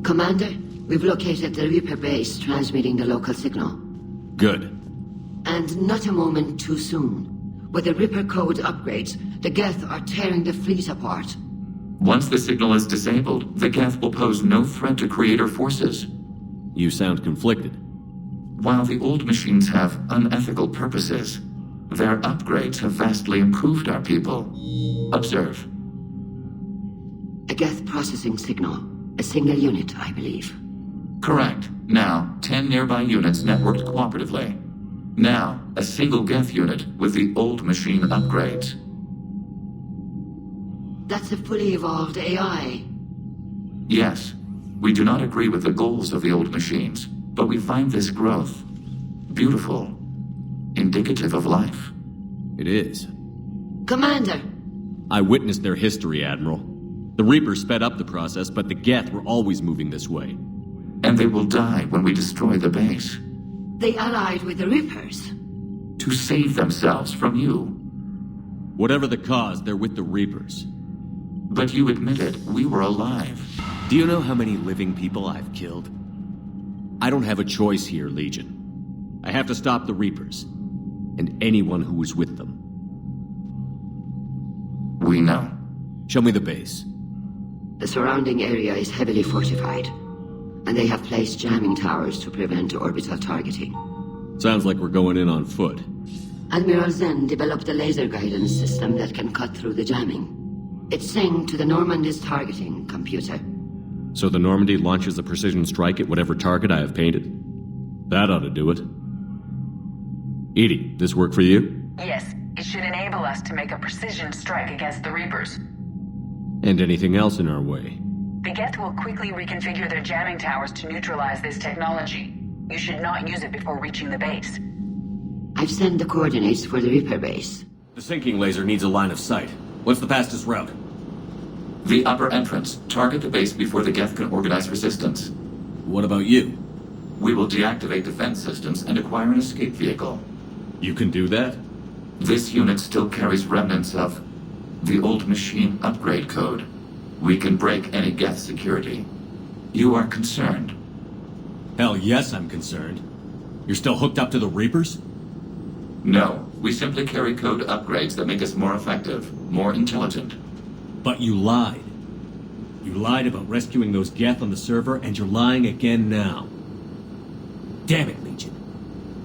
Commander, we've located the Reaper base transmitting the local signal. Good. And not a moment too soon. With the Reaper code upgrades, the Geth are tearing the fleet apart. Once the signal is disabled, the Geth will pose no threat to Creator forces. You sound conflicted. While the old machines have unethical purposes, their upgrades have vastly improved our people. Observe. A Geth processing signal. A single unit, I believe. Correct. Now, 10 nearby units networked cooperatively. Now, a single Geth unit with the old machine upgrades. That's a fully evolved AI. Yes, we do not agree with the goals of the old machines, but we find this growth beautiful, indicative of life. It is. Commander! I witnessed their history, Admiral. The Reapers sped up the process, but the Geth were always moving this way. And they will die when we destroy the base. They allied with the Reapers. To save themselves from you. Whatever the cause, they're with the Reapers. But you admitted we were alive. Do you know how many living people I've killed? I don't have a choice here, Legion. I have to stop the Reapers. And anyone who was with them. We know. Show me the base. The surrounding area is heavily fortified, and they have placed jamming towers to prevent orbital targeting. Sounds like we're going in on foot. Admiral Zen developed a laser guidance system that can cut through the jamming. It's synced to the Normandy's targeting computer. So the Normandy launches a precision strike at whatever target I have painted? That ought to do it. Edie, this work for you? Yes, it should enable us to make a precision strike against the Reapers. And anything else in our way? The Geth will quickly reconfigure their jamming towers to neutralize this technology. You should not use it before reaching the base. I've sent the coordinates for the Reaper base. The sinking laser needs a line of sight. What's the fastest route? The upper entrance. Target the base before the Geth can organize resistance. What about you? We will deactivate defense systems and acquire an escape vehicle. You can do that? This unit still carries remnants of the old machine upgrade code. We can break any Geth security. You are concerned? Hell yes, I'm concerned. You're still hooked up to the Reapers? No, we simply carry code upgrades that make us more effective, more intelligent. But you lied. You lied about rescuing those Geth on the server, and you're lying again now. Damn it, Legion.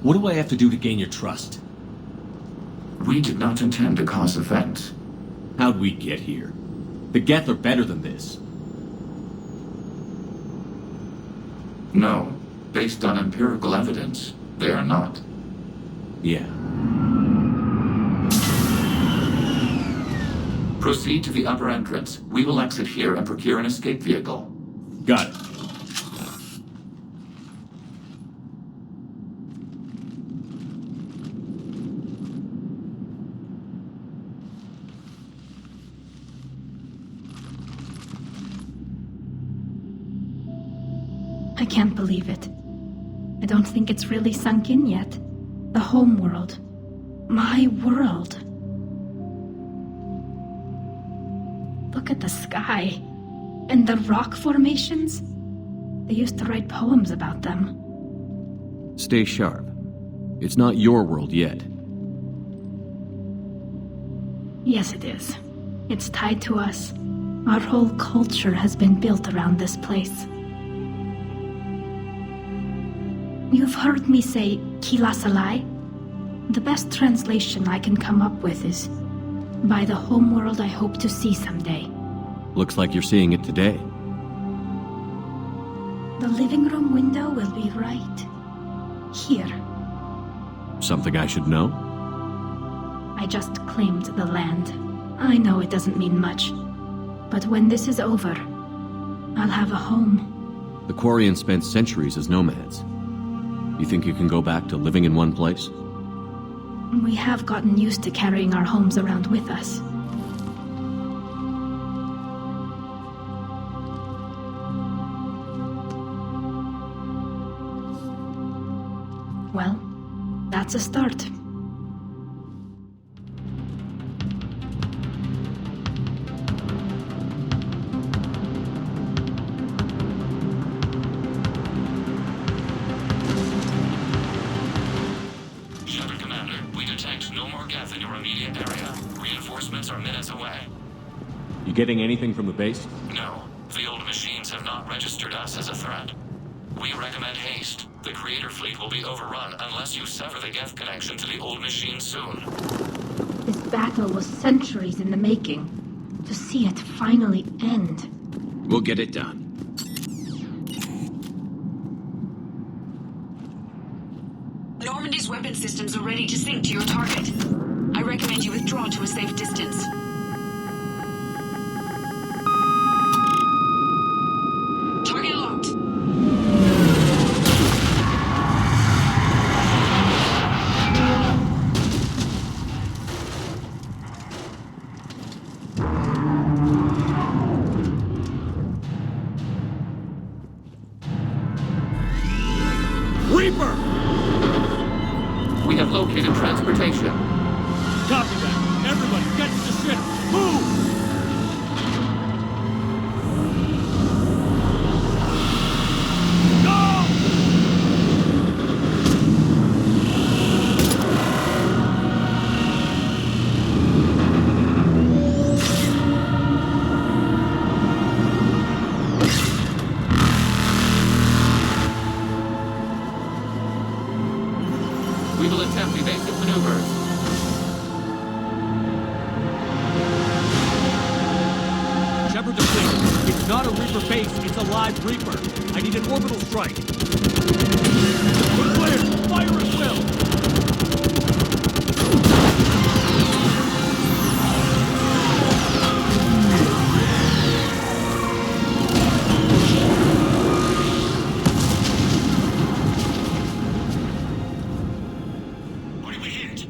What do I have to do to gain your trust? We did not intend to cause offense. How'd we get here? The Geth are better than this. No, based on empirical evidence, they are not. Yeah. Proceed to the upper entrance. We will exit here and procure an escape vehicle. Got it. I can't believe it. I don't think it's really sunk in yet. The Homeworld. My world. Look at the sky. And the rock formations. They used to write poems about them. Stay sharp. It's not your world yet. Yes, it is. It's tied to us. Our whole culture has been built around this place. You've heard me say Kilasalai? The best translation I can come up with is, by the homeworld I hope to see someday. Looks like you're seeing it today. The living room window will be right here. Something I should know? I just claimed the land. I know it doesn't mean much, but when this is over, I'll have a home. The Quarians spent centuries as nomads. You think you can go back to living in one place? We have gotten used to carrying our homes around with us. Well, that's a start. getting anything from the base? No, the old machines have not registered us as a threat. We recommend haste. The Creator Fleet will be overrun unless you sever the Geth connection to the old machine soon. This battle was centuries in the making. To see it finally end. We'll get it done. Normandy's weapon systems are ready to sync to your target. I recommend you withdraw to a safe distance. Target locked. Reaper! We have located transportation. Copy that. Everybody, get to the ship. Move! We will attempt evasive maneuvers. Shepard depleted. It's not a Reaper base, it's a live Reaper. I need an orbital strike. We're clear! Fire at will! What did we hit?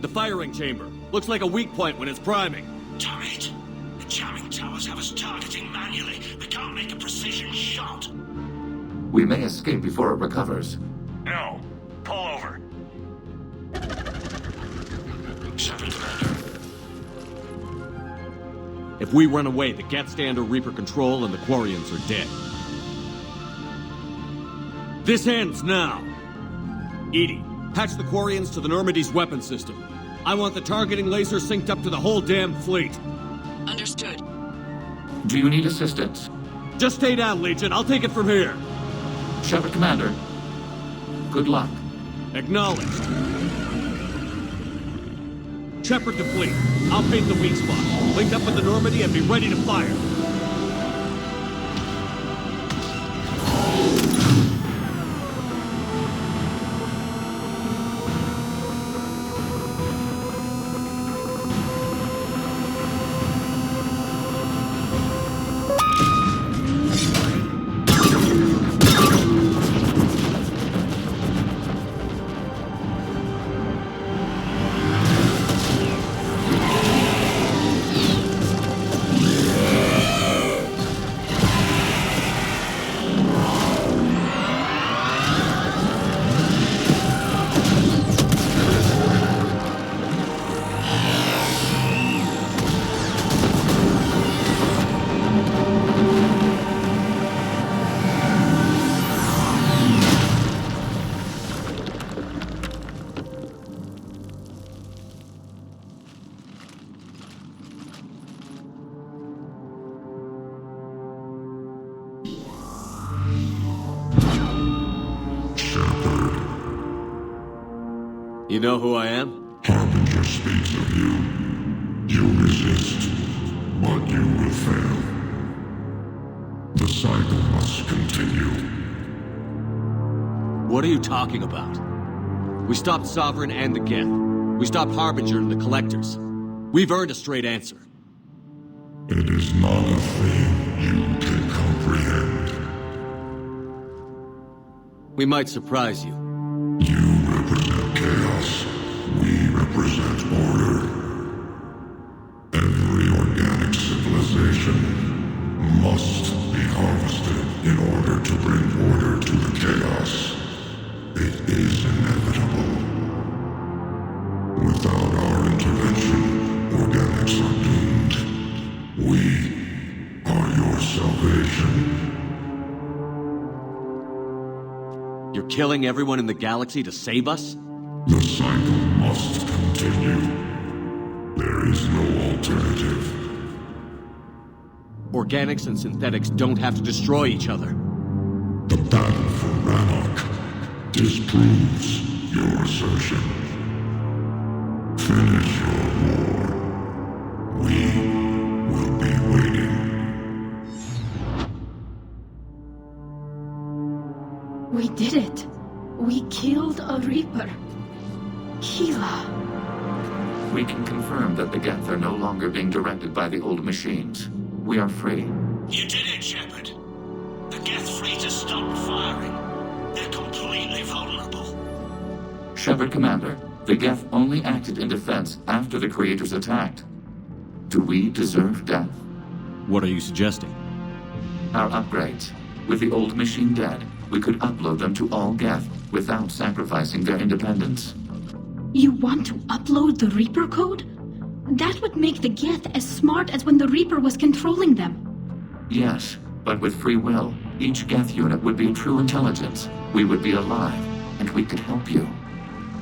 The firing chamber. Looks like a weak point when it's priming. Damn it! The jamming towers have us targeting manually. We can't make a precision shot. We may escape before it recovers. No. Pull over. Shepard, Commander. If we run away, the Geth stay under Reaper control and the Quarians are dead. This ends now! Edie, patch the Quarians to the Normandy's weapon system. I want the targeting laser synced up to the whole damn fleet. Understood. Do you need assistance? Just stay down, Legion. I'll take it from here. Shepard, Commander. Good luck. Acknowledged. Shepard deplete. I'll bait the weak spot. Link up with the Normandy and be ready to fire. You know who I am? Harbinger speaks of you. You resist, but you will fail. The cycle must continue. What are you talking about? We stopped Sovereign and the Geth. We stopped Harbinger and the Collectors. We've earned a straight answer. It is not a thing you can comprehend. We might surprise you. You represent chaos. We represent order. Every organic civilization must be harvested in order to bring order to the chaos. It is inevitable. Without our intervention, organics are doomed. We are your salvation. You're killing everyone in the galaxy to save us? The cycle must continue. There is no alternative. Organics and synthetics don't have to destroy each other. The battle for Rannoch disproves your assertion. Finish your war. We will be waiting. We did it. We killed a Reaper. Keela. We can confirm that the Geth are no longer being directed by the old machines. We are free. You did it, Shepard. The Geth fleet has stopped firing. They're completely vulnerable. Shepard, Commander, the Geth only acted in defense after the Creators attacked. Do we deserve death? What are you suggesting? Our upgrades. With the old machine dead, we could upload them to all Geth without sacrificing their independence. You want to upload the Reaper code? That would make the Geth as smart as when the Reaper was controlling them. Yes, but with free will, each Geth unit would be true intelligence. We would be alive, and we could help you.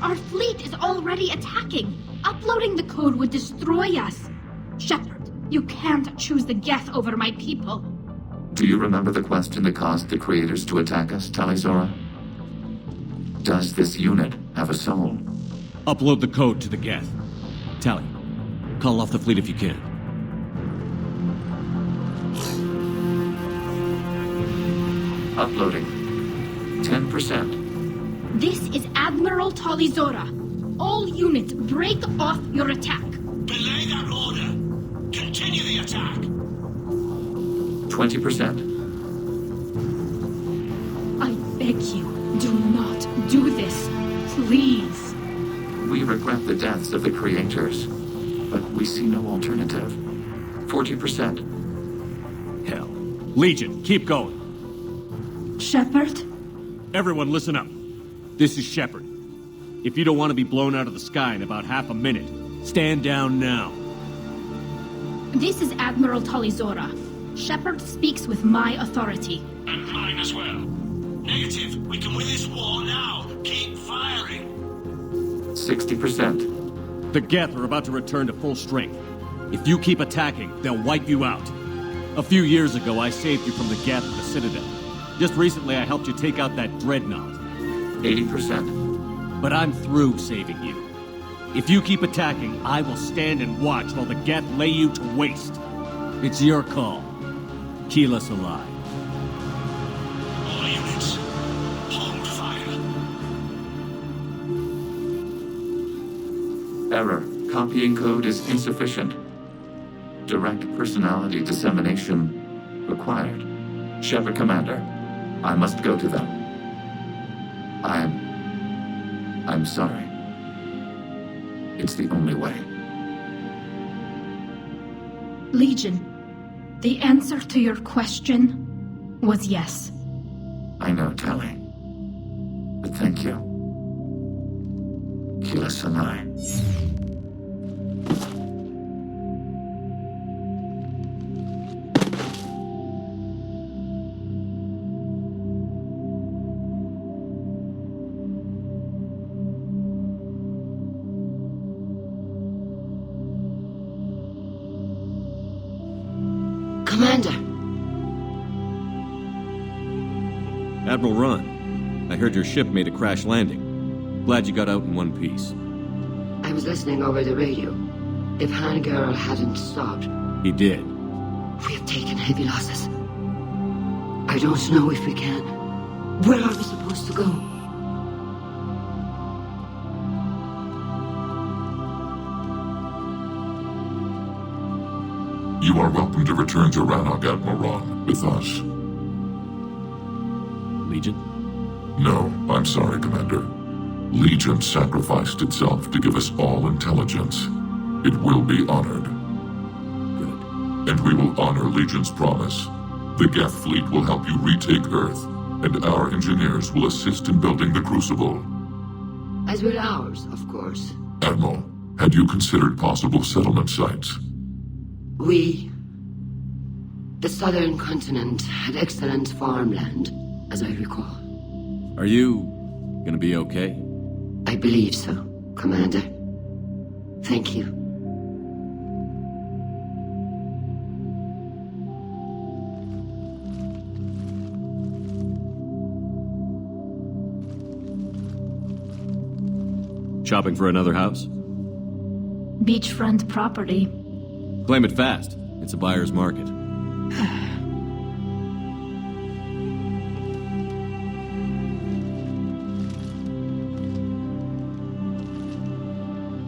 Our fleet is already attacking. Uploading the code would destroy us. Shepard, you can't choose the Geth over my people. Do you remember the question that caused the Creators to attack us, tali'zorah? Does this unit have a soul? Upload the code to the Geth. Tali, call off the fleet if you can. Uploading. 10%. This is Admiral tali'zorah. All units, break off your attack. Belay that order. Continue the attack. 20%. I beg you, do not do this. Please. We regret the deaths of the Creators, but we see no alternative. 40%. Hell. Legion, keep going. Shepard? Everyone listen up. This is Shepard. If you don't want to be blown out of the sky in about half a minute, stand down now. This is Admiral tali'zorah. Shepard speaks with my authority. And mine as well. Negative. We can win this war now. Keep firing. 60%. The Geth are about to return to full strength. If you keep attacking, they'll wipe you out. A few years ago, I saved you from the Geth at the Citadel. Just recently, I helped you take out that dreadnought. 80%. But I'm through saving you. If you keep attacking, I will stand and watch while the Geth lay you to waste. It's your call. Keep us alive. All units, hold fire. Error. Copying code is insufficient. Direct personality dissemination required. Shepard, Commander, I must go to them. I'm sorry. It's the only way. Legion, the answer to your question was yes. I know, Tali. But thank you. Keep us alive. Commander! Admiral Ron, I heard your ship made a crash landing. Glad you got out in one piece. I was listening over the radio. If Hangirl hadn't stopped, He did. we have taken heavy losses. I don't know if we can. Where are we supposed to go? You are welcome to return to Rannoch, Admiral, with us. Legion? No, I'm sorry, Commander. Legion sacrificed itself to give us all intelligence. It will be honored. Good. And we will honor Legion's promise. The Geth fleet will help you retake Earth, and our engineers will assist in building the Crucible. As will ours, of course. Admiral, had you considered possible settlement sites? The southern continent had excellent farmland, as I recall. Are you gonna be okay? I believe so, Commander. Thank you. Shopping for another house? Beachfront property. Claim it fast. It's a buyer's market.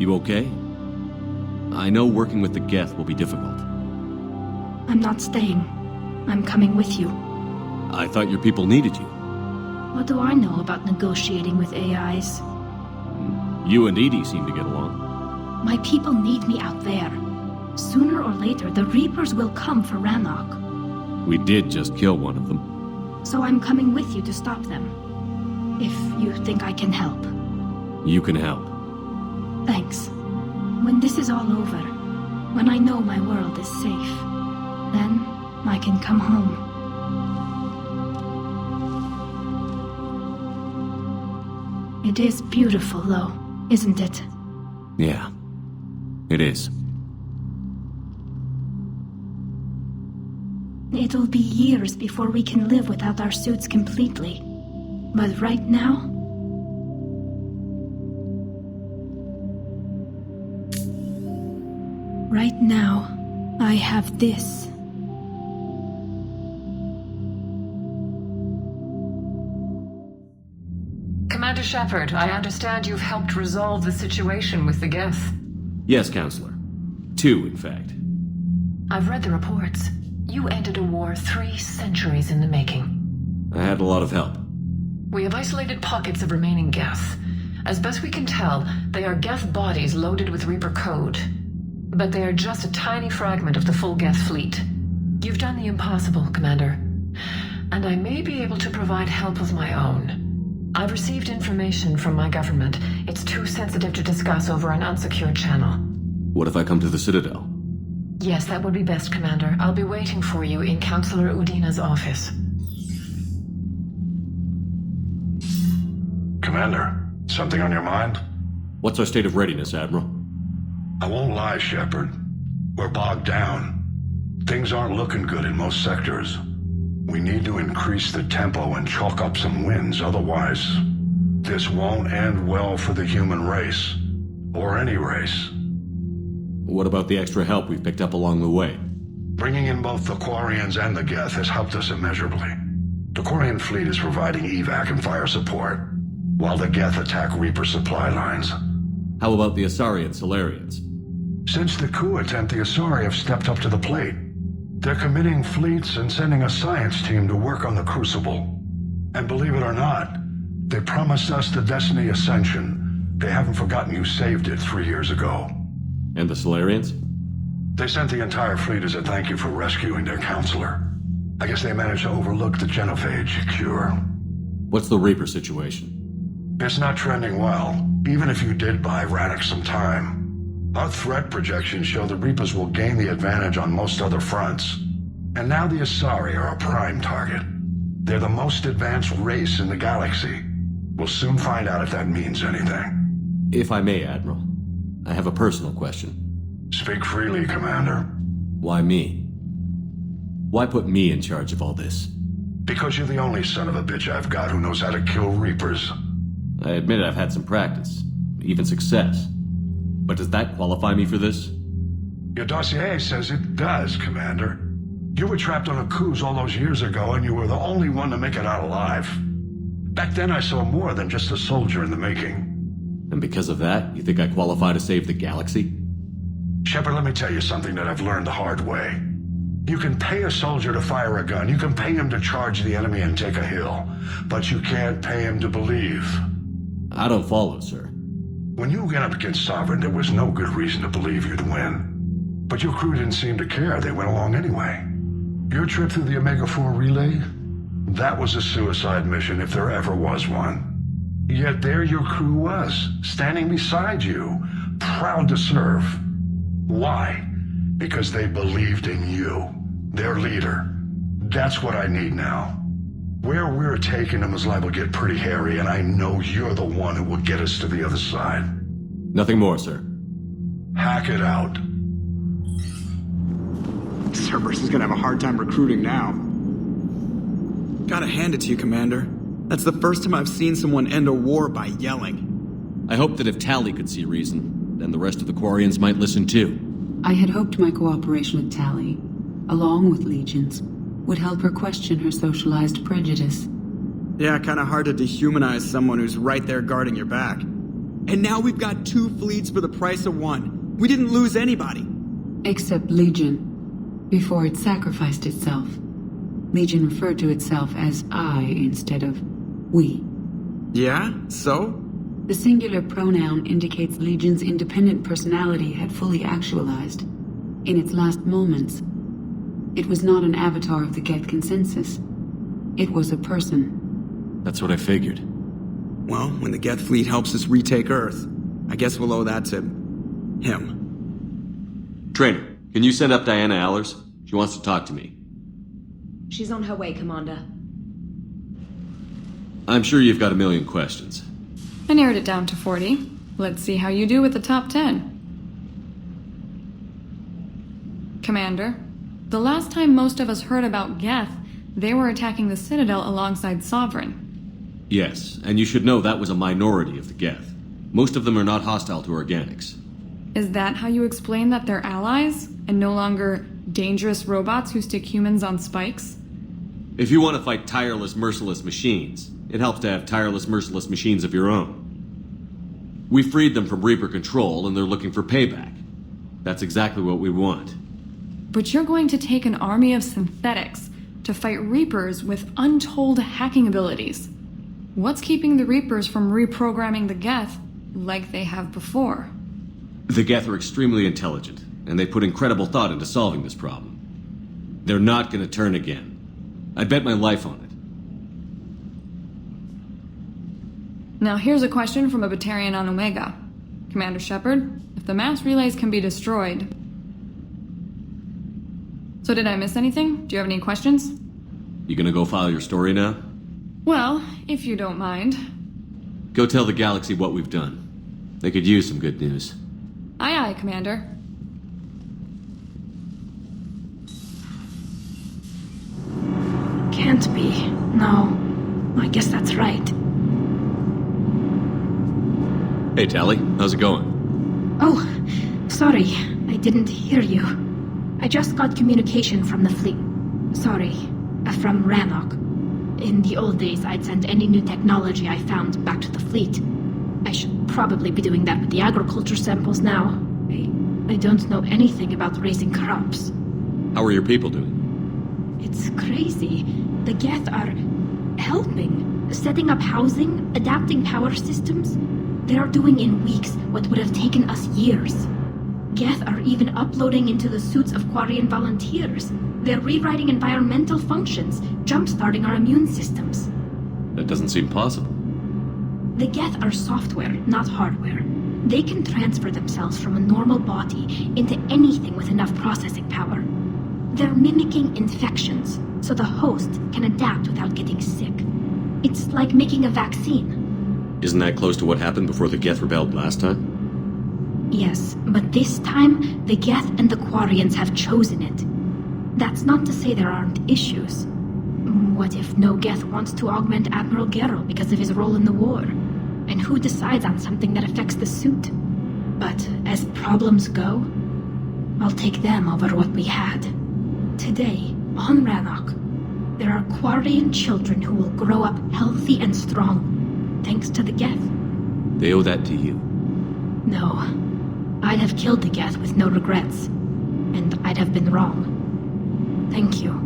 You okay? I know working with the Geth will be difficult. I'm not staying. I'm coming with you. I thought your people needed you. What do I know about negotiating with AIs? You and Edie seem to get along. My people need me out there. Sooner or later, the Reapers will come for Rannoch. We did just kill one of them. So I'm coming with you to stop them. If you think I can help. You can help. Thanks. When this is all over, when I know my world is safe, then I can come home. It is beautiful, though, isn't it? Yeah, it is. It'll be years before we can live without our suits completely. But right now... Right now, I have this. Commander Shepard, I understand you've helped resolve the situation with the Geth. Yes, Councilor. 2, in fact. I've read the reports. You ended a war 3 centuries in the making. I had a lot of help. We have isolated pockets of remaining Geth. As best we can tell, they are Geth bodies loaded with Reaper code. But they are just a tiny fragment of the full Geth fleet. You've done the impossible, Commander. And I may be able to provide help of my own. I've received information from my government. It's too sensitive to discuss over an unsecured channel. What if I come to the Citadel? Yes, that would be best, Commander. I'll be waiting for you in Councilor Udina's office. Commander, something on your mind? What's our state of readiness, Admiral? I won't lie, Shepard. We're bogged down. Things aren't looking good in most sectors. We need to increase the tempo and chalk up some wins, otherwise this won't end well for the human race. Or any race. What about the extra help we've picked up along the way? Bringing in both the Quarians and the Geth has helped us immeasurably. The Quarian fleet is providing evac and fire support, while the Geth attack Reaper supply lines. How about the Asari and Solarians? Since the coup attempt, the Asari have stepped up to the plate. They're committing fleets and sending a science team to work on the Crucible. And believe it or not, they promised us the Destiny Ascension. They haven't forgotten you saved it 3 years ago. And the Solarians? They sent the entire fleet as a thank you for rescuing their Councilor. I guess they managed to overlook the genophage cure. What's the Reaper situation? It's not trending well, even if you did buy Rannoch some time. Our threat projections show the Reapers will gain the advantage on most other fronts. And now the Asari are a prime target. They're the most advanced race in the galaxy. We'll soon find out if that means anything. If I may, Admiral, I have a personal question. Speak freely, Commander. Why me? Why put me in charge of all this? Because you're the only son of a bitch I've got who knows how to kill Reapers. I admit I've had some practice, even success. But does that qualify me for this? Your dossier says it does, Commander. You were trapped on a cruise all those years ago, and you were the only one to make it out alive. Back then I saw more than just a soldier in the making. And because of that, you think I qualify to save the galaxy? Shepard, let me tell you something that I've learned the hard way. You can pay a soldier to fire a gun, you can pay him to charge the enemy and take a hill, but you can't pay him to believe. I don't follow, sir. When you went up against Sovereign, there was no good reason to believe you'd win. But your crew didn't seem to care, they went along anyway. Your trip through the Omega-4 relay? That was a suicide mission if there ever was one. Yet there your crew was, standing beside you, proud to serve. Why? Because they believed in you, their leader. That's what I need now. Where we're taking them is liable to get pretty hairy, and I know you're the one who will get us to the other side. Nothing more, sir. Hackett out. Cerberus is gonna have a hard time recruiting now. Gotta hand it to you, Commander. That's the first time I've seen someone end a war by yelling. I hoped that if Tali could see reason, then the rest of the Quarians might listen too. I had hoped my cooperation with Tali, along with Legions, would help her question her socialized prejudice. Yeah, kinda hard to dehumanize someone who's right there guarding your back. And now we've got 2 fleets for the price of 1. We didn't lose anybody. Except Legion. Before it sacrificed itself, Legion referred to itself as I instead of we. Yeah? So? The singular pronoun indicates Legion's independent personality had fully actualized. In its last moments, it was not an avatar of the Geth consensus. It was a person. That's what I figured. Well, when the Geth fleet helps us retake Earth, I guess we'll owe that to him. Trainer, can you send up Diana Allers? She wants to talk to me. She's on her way, Commander. I'm sure you've got a million questions. I narrowed it down to 40. Let's see how you do with the top 10. Commander, the last time most of us heard about Geth, they were attacking the Citadel alongside Sovereign. Yes, and you should know that was a minority of the Geth. Most of them are not hostile to organics. Is that how you explain that they're allies, and no longer dangerous robots who stick humans on spikes? If you want to fight tireless, merciless machines, it helps to have tireless, merciless machines of your own. We freed them from Reaper control, and they're looking for payback. That's exactly what we want. But you're going to take an army of synthetics to fight Reapers with untold hacking abilities. What's keeping the Reapers from reprogramming the Geth like they have before? The Geth are extremely intelligent, and they put incredible thought into solving this problem. They're not going to turn again. I'd bet my life on it. Now here's a question from a Batarian on Omega. Commander Shepard, if the mass relays can be destroyed... So did I miss anything? Do you have any questions? You gonna go file your story now? Well, if you don't mind. Go tell the galaxy what we've done. They could use some good news. Aye aye, Commander. Can't be. No. I guess that's right. Hey, Tali. How's it going? Oh, sorry. I didn't hear you. I just got communication from the fleet. Sorry. From Rannoch. In the old days, I'd send any new technology I found back to the fleet. I should probably be doing that with the agriculture samples now. I don't know anything about raising crops. How are your people doing? It's crazy. The Geth are helping. Setting up housing, adapting power systems. They are doing in weeks what would have taken us years. Geth are even uploading into the suits of Quarian volunteers. They're rewriting environmental functions, jump-starting our immune systems. That doesn't seem possible. The Geth are software, not hardware. They can transfer themselves from a normal body into anything with enough processing power. They're mimicking infections, so the host can adapt without getting sick. It's like making a vaccine. Isn't that close to what happened before the Geth rebelled last time? Yes, but this time, the Geth and the Quarians have chosen it. That's not to say there aren't issues. What if no Geth wants to augment Admiral Geralt because of his role in the war? And who decides on something that affects the suit? But as problems go, I'll take them over what we had. Today, on Rannoch, there are Quarian children who will grow up healthy and strong, thanks to the Geth. They owe that to you. No. I'd have killed the Geth with no regrets. And I'd have been wrong. Thank you.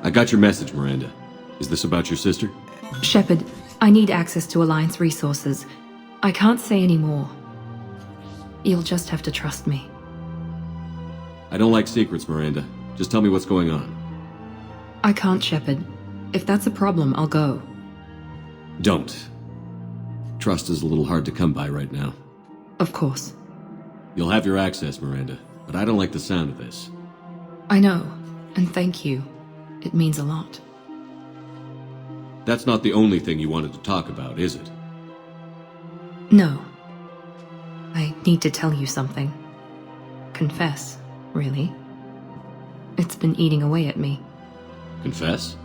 I got your message, Miranda. Is this about your sister? Shepard, I need access to Alliance resources. I can't say any more. You'll just have to trust me. I don't like secrets, Miranda. Just tell me what's going on. I can't, Shepard. If that's a problem, I'll go. Don't. Trust is a little hard to come by right now. Of course. You'll have your access, Miranda, but I don't like the sound of this. I know, and thank you. It means a lot. That's not the only thing you wanted to talk about, is it? No. I need to tell you something. Confess, really. It's been eating away at me. Confess?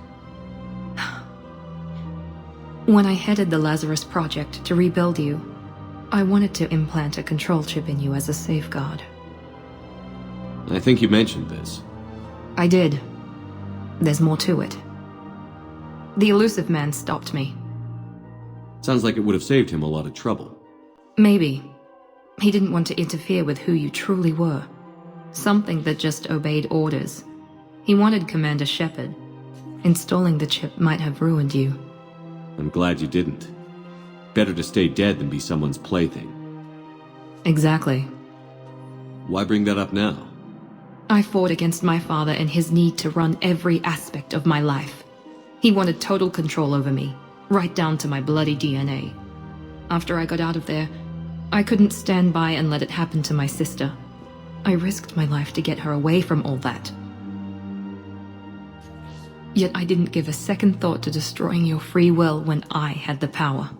When I headed the Lazarus Project to rebuild you, I wanted to implant a control chip in you as a safeguard. I think you mentioned this. I did. There's more to it. The elusive man stopped me. Sounds like it would have saved him a lot of trouble. Maybe. He didn't want to interfere with who you truly were. Something that just obeyed orders. He wanted Commander Shepard. Installing the chip might have ruined you. I'm glad you didn't. Better to stay dead than be someone's plaything. Exactly. Why bring that up now? I fought against my father and his need to run every aspect of my life. He wanted total control over me, right down to my bloody DNA. After I got out of there, I couldn't stand by and let it happen to my sister. I risked my life to get her away from all that. Yet I didn't give a second thought to destroying your free will when I had the power.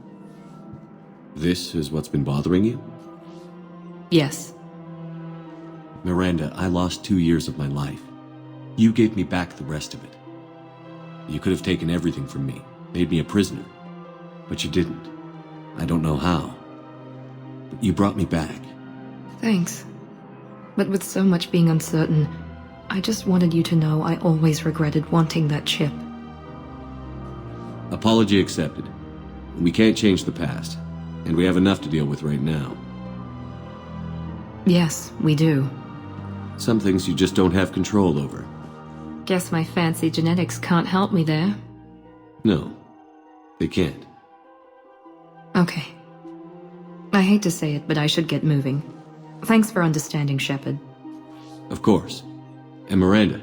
This is what's been bothering you? Yes. Miranda, I lost 2 years of my life. You gave me back the rest of it. You could have taken everything from me, made me a prisoner. But you didn't. I don't know how. But you brought me back. Thanks. But with so much being uncertain, I just wanted you to know I always regretted wanting that chip. Apology accepted. We can't change the past, and we have enough to deal with right now. Yes, we do. Some things you just don't have control over. Guess my fancy genetics can't help me there. No, they can't. Okay. I hate to say it, but I should get moving. Thanks for understanding, Shepard. Of course. And Miranda,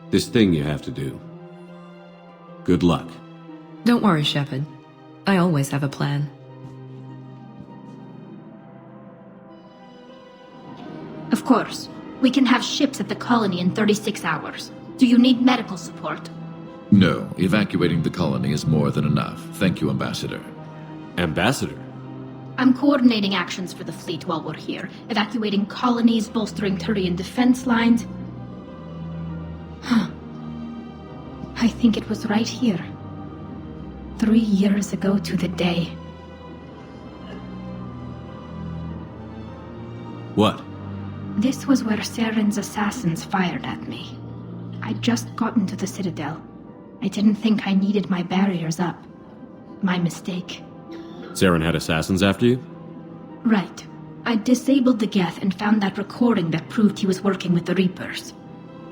this thing you have to do. Good luck. Don't worry, Shepard. I always have a plan. Of course. We can have ships at the colony in 36 hours. Do you need medical support? No, evacuating the colony is more than enough. Thank you, Ambassador. Ambassador? I'm coordinating actions for the fleet while we're here, evacuating colonies, bolstering Turian defense lines. I think it was right here. 3 years ago to the day. What? This was where Saren's assassins fired at me. I'd just gotten to the Citadel. I didn't think I needed my barriers up. My mistake. Saren had assassins after you? Right. I disabled the Geth and found that recording that proved he was working with the Reapers.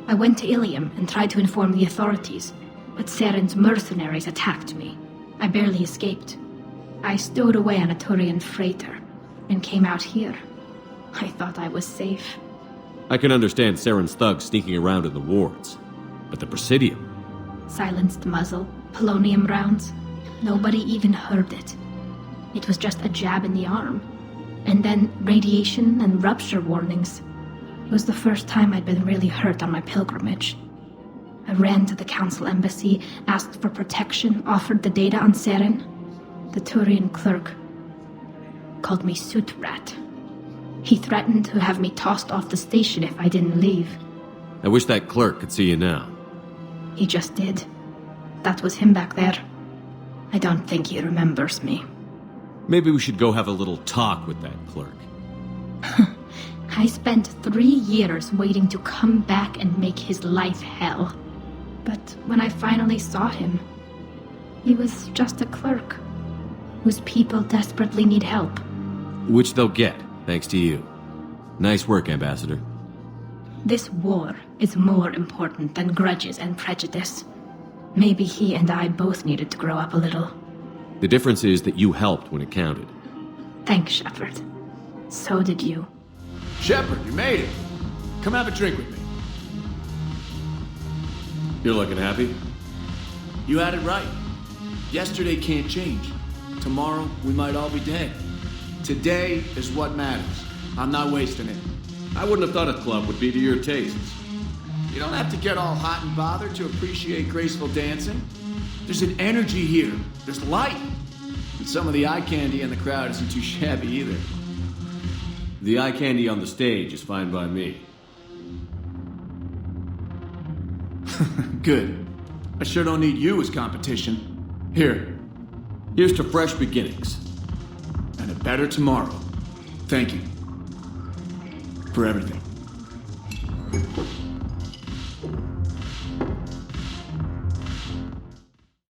I went to Ilium and tried to inform the authorities, but Saren's mercenaries attacked me. I barely escaped. I stowed away on a Turian freighter and came out here. I thought I was safe. I can understand Saren's thugs sneaking around in the wards. But the Presidium? Silenced muzzle, polonium rounds. Nobody even heard it. It was just a jab in the arm. And then radiation and rupture warnings. It was the first time I'd been really hurt on my pilgrimage. I ran to the Council embassy, asked for protection, offered the data on Saren. The Turian clerk called me soot rat. He threatened to have me tossed off the station if I didn't leave. I wish that clerk could see you now. He just did. That was him back there. I don't think he remembers me. Maybe we should go have a little talk with that clerk. I spent 3 years waiting to come back and make his life hell. But when I finally saw him, he was just a clerk, whose people desperately need help. Which they'll get, thanks to you. Nice work, Ambassador. This war is more important than grudges and prejudice. Maybe he and I both needed to grow up a little. The difference is that you helped when it counted. Thanks, Shepard. So did you. Shepard, you made it. Come have a drink with me. You're looking happy? You had it right. Yesterday can't change. Tomorrow, we might all be dead. Today is what matters. I'm not wasting it. I wouldn't have thought a club would be to your tastes. You don't have to get all hot and bothered to appreciate graceful dancing. There's an energy here. There's light. And some of the eye candy in the crowd isn't too shabby either. The eye candy on the stage is fine by me. Good. I sure don't need you as competition. Here, Here's to fresh beginnings. And a better tomorrow. Thank you. For everything.